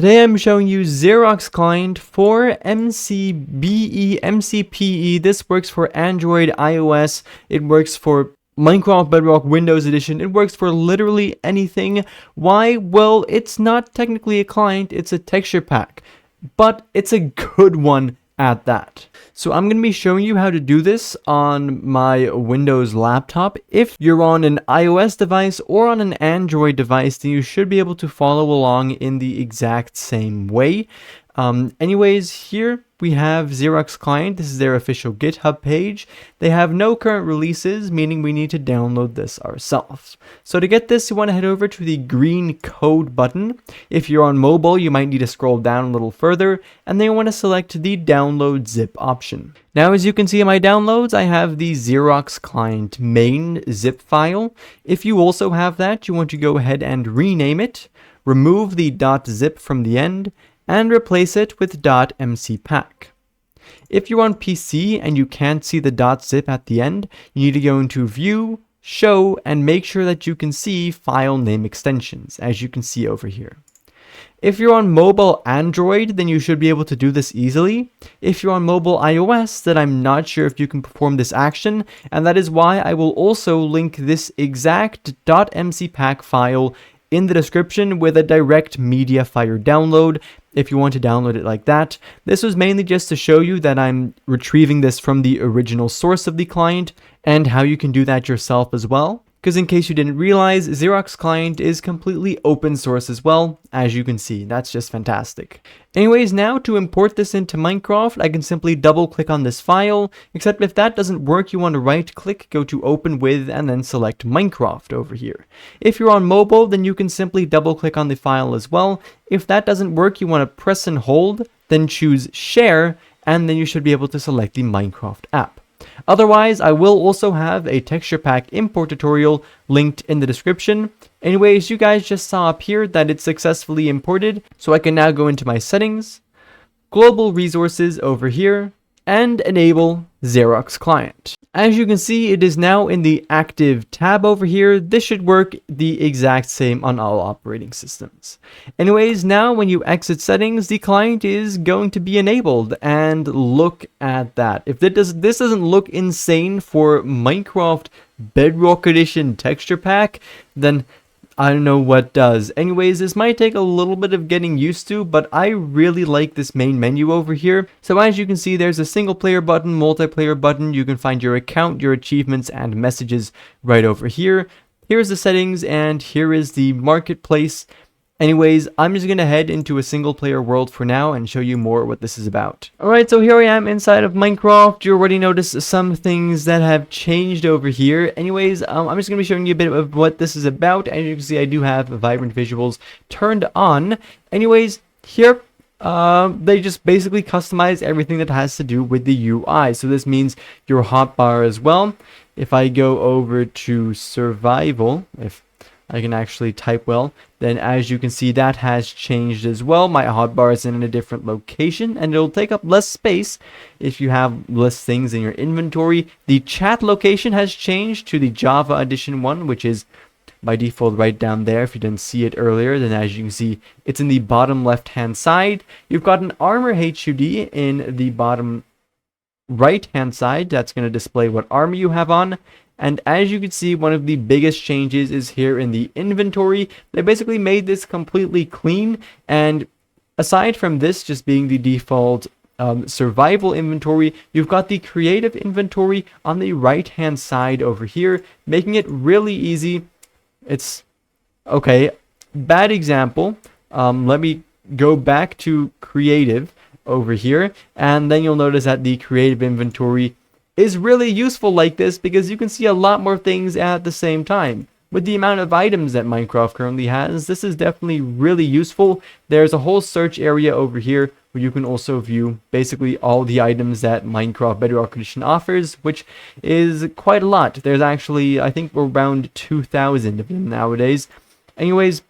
Today I'm showing you Xerox Client for MCPE. This works for Android, iOS, it works for Minecraft Bedrock Windows Edition, it works for literally anything. Why? Well, it's not technically a client, it's a texture pack, but it's a good one at that. So I'm going to be showing you how to do this on my Windows laptop. If you're on an iOS device or on an Android device, then you should be able to follow along in the exact same way. Anyways, here we have Xerox Client. This is their official GitHub page. They have no current releases, meaning we need to download this ourselves. So to get this, you want to head over to the green code button. If you're on mobile, you might need to scroll down a little further, and then you want to select the download zip option. Now, as you can see in my downloads, I have the Xerox Client main zip file. If you also have that, you want to go ahead and rename it, remove the .zip from the end, and replace it with .mcpack. If you're on PC and you can't see the .zip at the end, you need to go into View, Show, and make sure that you can see file name extensions, as you can see over here. If you're on mobile Android, then you should be able to do this easily. If you're on mobile iOS, then I'm not sure if you can perform this action, and that is why I will also link this exact .mcpack file in the description with a direct MediaFire download if you want to download it like that. This was mainly just to show you that I'm retrieving this from the original source of the client and how you can do that yourself as well. Because in case you didn't realize, Xerox Client is completely open source as well, as you can see. That's just fantastic. Anyways, now to import this into Minecraft, I can simply double click on this file, except if that doesn't work, you want to right click, go to open with, and then select Minecraft over here. If you're on mobile, then you can simply double click on the file as well. If that doesn't work, you want to press and hold, then choose share, and then you should be able to select the Minecraft app. Otherwise, I will also have a texture pack import tutorial linked in the description. Anyways, you guys just saw up here that it's successfully imported, so I can now go into my settings, global resources over here, and enable Xerox Client. As you can see, it is now in the active tab over here. This should work the exact same on all operating systems. Anyways, now when you exit settings, the client is going to be enabled, and look at that. If this doesn't look insane for Minecraft Bedrock Edition texture pack, then I don't know what does. Anyways, this might take a little bit of getting used to, but I really like this main menu over here. So as you can see, there's a single player button, multiplayer button. You can find your account, your achievements, and messages right over here. Here's the settings, and here is the marketplace. Anyways, I'm just going to head into a single player world for now and show you more what this is about. Alright, so here I am inside of Minecraft. You already noticed some things that have changed over here. Anyways, I'm just going to be showing you a bit of what this is about. As you can see, I do have vibrant visuals turned on. Anyways, here they just basically customize everything that has to do with the UI. So this means your hotbar as well. If I go over to survival, if I can actually type well, then as you can see, that has changed as well. My hotbar is in a different location, and it'll take up less space if you have less things in your inventory. The chat location has changed to the Java Edition one, which is by default right down there. If you didn't see it earlier, then as you can see, it's in the bottom left hand side. You've got an armor HUD in the bottom right hand side. That's going to display what armor you have on. And as you can see, one of the biggest changes is here in the inventory. They basically made this completely clean, and aside from this just being the default survival inventory, you've got the creative inventory on the right hand side over here, making it really easy. It's okay, bad example. Let me go back to creative over here, and then you'll notice that the creative inventory is really useful like this, because you can see a lot more things at the same time. With the amount of items that Minecraft currently has, this is definitely really useful. There's a whole search area over here where you can also view basically all the items that Minecraft Bedrock Edition offers, which is quite a lot. There's actually, I think, around 2,000 of them nowadays. Anyways,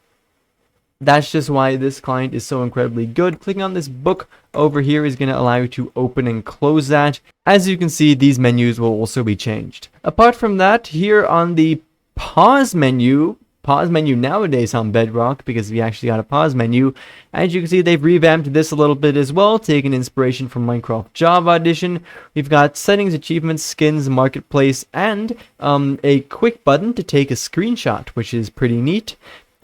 that's just why this client is so incredibly good. Clicking on this book over here is going to allow you to open and close that. As you can see, these menus will also be changed. Apart from that, here on the pause menu, pause menu nowadays on Bedrock, because we actually got a pause menu. As you can see, they've revamped this a little bit as well, taking inspiration from Minecraft Java Edition. We've got settings, achievements, skins, marketplace, and a quick button to take a screenshot, which is pretty neat.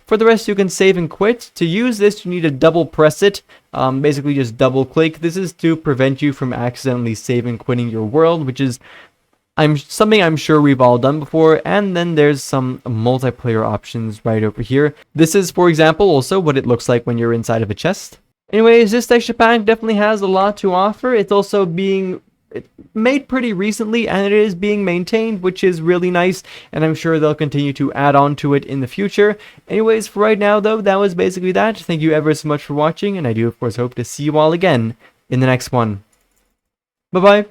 For the rest, you can save and quit. To use this, you need to double press it. Basically, just double click. This is to prevent you from accidentally saving and quitting your world, which is something I'm sure we've all done before. And then there's some multiplayer options right over here. This is, for example, also what it looks like when you're inside of a chest. Anyways, this texture pack definitely has a lot to offer. It's also being made pretty recently, and it is being maintained, which is really nice, and I'm sure they'll continue to add on to it in the future. Anyways, for right now though, that was basically that. Thank you ever so much for watching, and I do of course hope to see you all again in the next one. Bye bye.